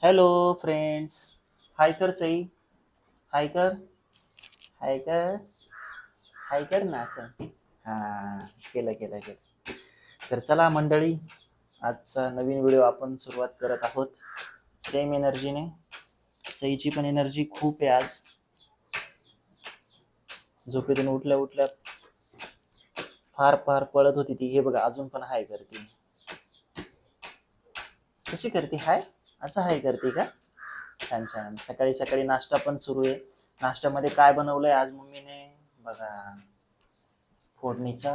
Hello friends. हाय कर सई. हाय कर. हाय कर. हाय कर ना असं. हां, केलं केलं केलं. तर चला मंडळी, आजचा नवीन व्हिडिओ आपण सुरुवात करत आहोत सेम एनर्जीने. सईची पण एनर्जी खूप आहे आज. झोपेतून उठल्या उठल्या फार फार पळत होती ती. हे बघा अजून पण हाय करते. कशी करते हाय? असं हाय करते का? छान छान. सकाळी सकाळी नाश्ता पण सुरू आहे. नाश्त्यामध्ये काय बनवलंय आज मम्मीने बघा. फोडणीचा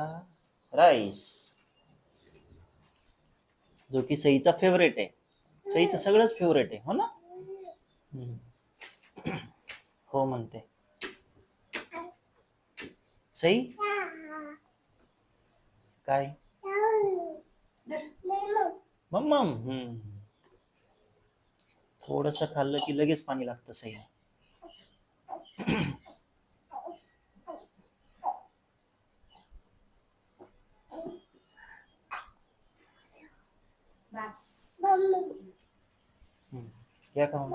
राईस, जो की सईचा फेवरेट आहे. सईचं सगळंच फेवरेट आहे, हो ना? हो म्हणते सई. काय मम्मम? थोडस खाल्लं की लगेच पाणी लागतं सईला. क्या खाऊ?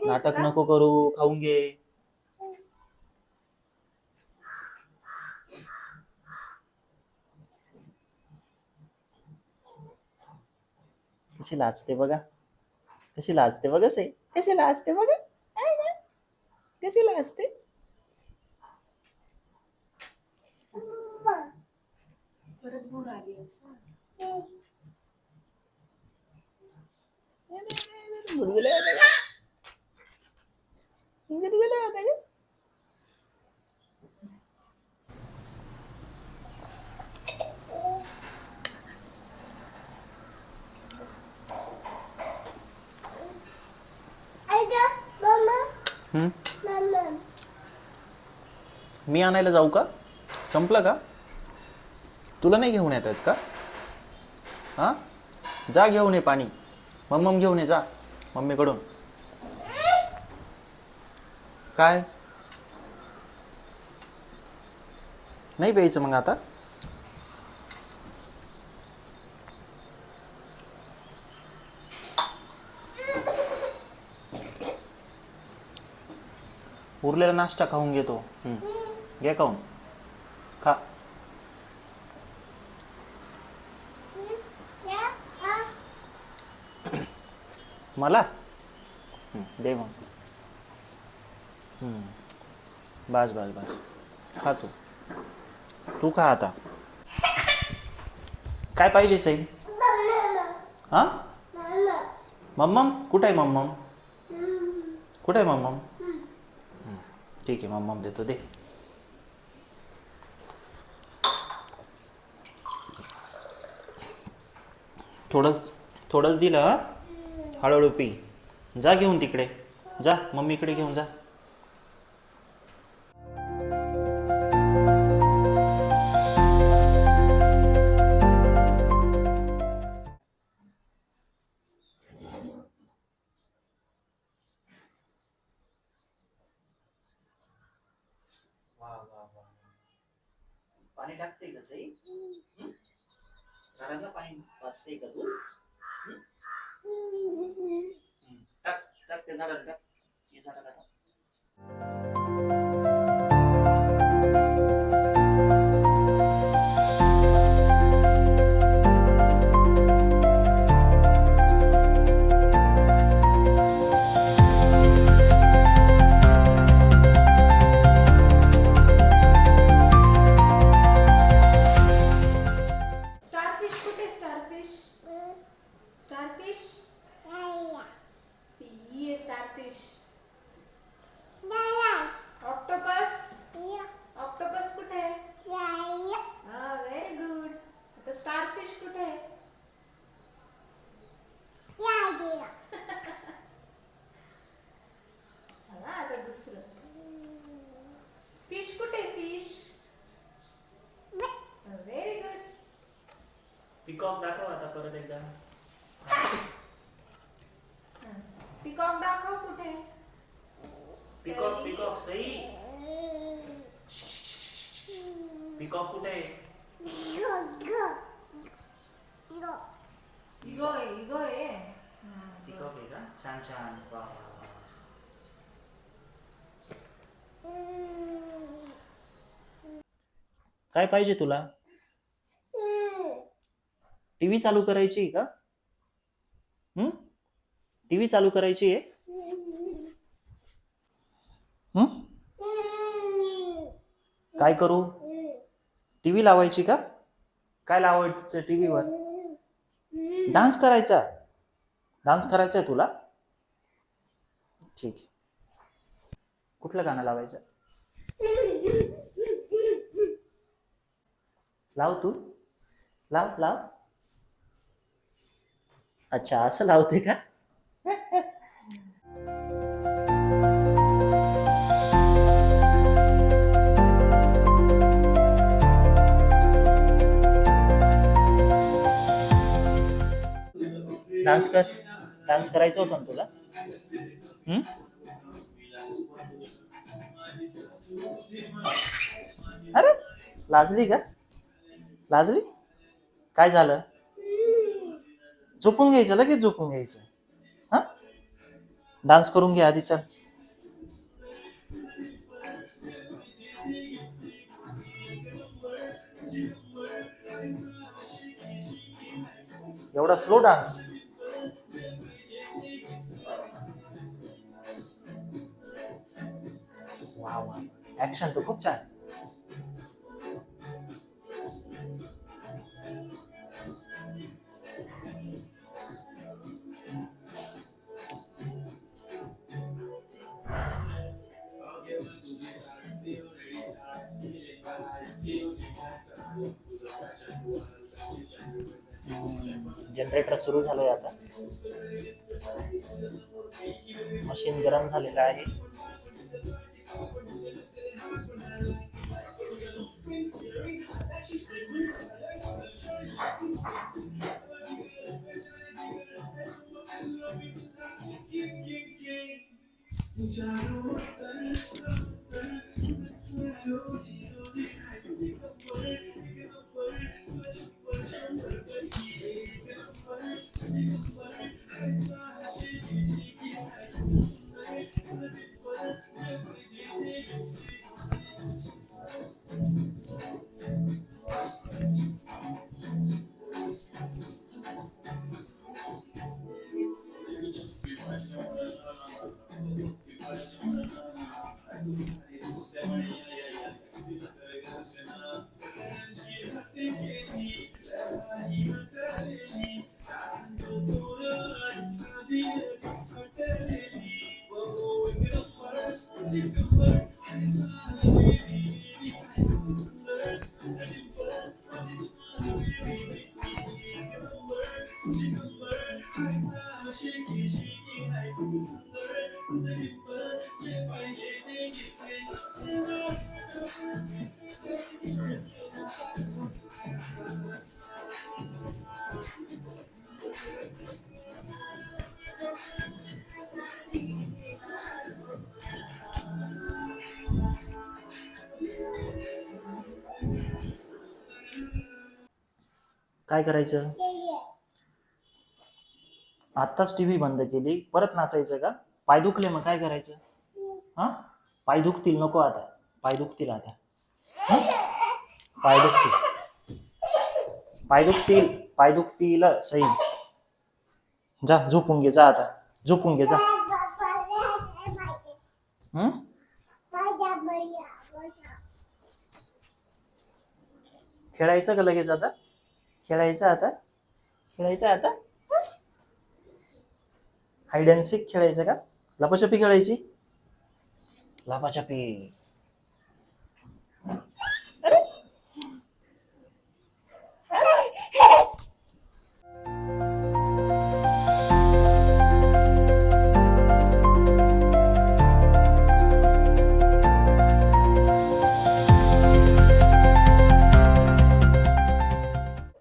नाटक नको करू, खाऊन घे. कशी लाजते बघा. कशी लाजते बघा सई. कशी लाजते बघा. कशी लाजते. परत भूर आली. गुडगुले होते का? गुडगुले होते का? मी आणायला जाऊ का? संपलं का? तुला नाही घेऊन येतात का? हा, जा घेऊन ये पाणी. मम्मम घेऊन ये जा मम्मीकडून. काय नाही प्यायचं मग आता? उरलेला नाश्ता खाऊन घेतो. घे खाऊन. खा. मला दे मग. बस बस बस. खा तू. तू खा आता. काय पाहिजे सई? हा, मम्मम कुठे आहे? मम्मम कुठे आहे? मम्मम. ठीक आहे, मम्मम देतो. दे. थोडंच थोडंच दिलं. हा, हळूहळू पी. जा घेऊन तिकडे. जा मम्मीकडे घेऊन जा. पाणी टाकते का सई? झाडांना पाणी वाचते का तू? टाक टाक त्या झाडाला टाक. हे झाडाला टाक. स्टारफिश कुठे? स्टारफिश स्टारफिश ती आहे स्टारफिश. ऑक्टोपस ऑक्टोपस कुठे आहे? हा, व्हेरी गुड. आता स्टारफिश कुठे आहे? हा, आता दुसरं फिश कुठे? फिश. Very good. पिकॉक दाखव आता परत एकदा. पिकॉक दाखव कुठे? Peacock peacock Sai. पिकॉक कुठे आहे? इगो आहे पिकॉक आहे का? छान छान. वा, वा, वा. काय पाहिजे तुला? टीव्ही चालू करायची आहे का? टीव्ही चालू करायची आहे? काय करू? टीव्ही लावायची का? काय लावायचं टीव्हीवर? डान्स करायचा. डान्स करायचा आहे तुला? ठीक आहे. कुठलं गाणं लावायचं? लाव तू. लाव लाव. अच्छा, असं लावते का? डान्स कर. डान्स करायचं होतं ना तुला? अरे, लाजली का? लाजली? काय झालं? झोपून घ्यायचं, लगेच झोपून घ्यायचं. हा, डान्स करून घे आधी. चल. एवढा स्लो डान्स? वा वा, ऍक्शन तर खूप छान. जनरेटर सुरू झालंय आता. मशीन गरम झालेलं आहे. काय करायचं? आत्ताच टीव्ही बंद केली, परत नाचायचं का? पाय दुखले मग काय करायचं? हा, पाय दुखतील, नको आता. पाय दुखतील आता. पाय दुखतील, पाय दुखतील, पाय दुखतील. सई, जा झोपून घे. जा आता, झोपून घे. जा. खेळायचं का लगेच आता? खेळायचं आता? खेळायचं आता? हाईड अँड सीक खेळायचं का? लपाछपी खेळायची? लपाछपी.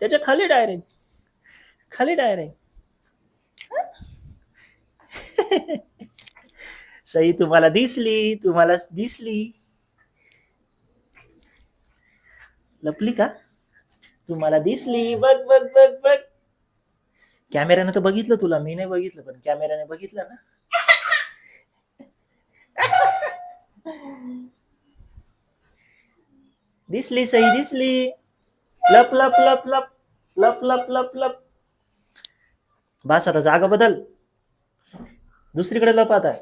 त्याच्या खाली डायरेक्ट, खाली डायरेक्ट. सई तुम्हाला दिसली, तुम्हाला दिसली. लपली का? तू मला दिसली, बघ बघ बघ बघ. कॅमेऱ्याने तर बघितलं तुला, मी नाही बघितलं, पण कॅमेऱ्याने बघितलं ना. दिसली सई, दिसली. लप लप लप लप लप लप लप लप. बस आता जागा बदल, दुसरीकडे लप आता.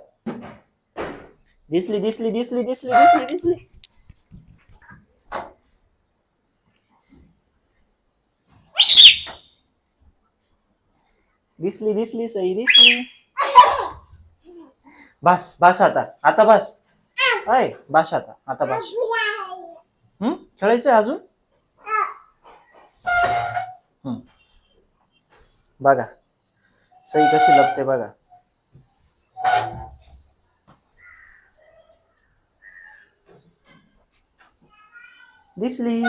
दिसली दिसली दिसली दिसली दिसली दिसली. दिसली दिसली सई, दिसली. बस बस आता बस. अय बस आता बस. खेळायचंय अजून. बघा सई कशी लपते बघा. दिसली.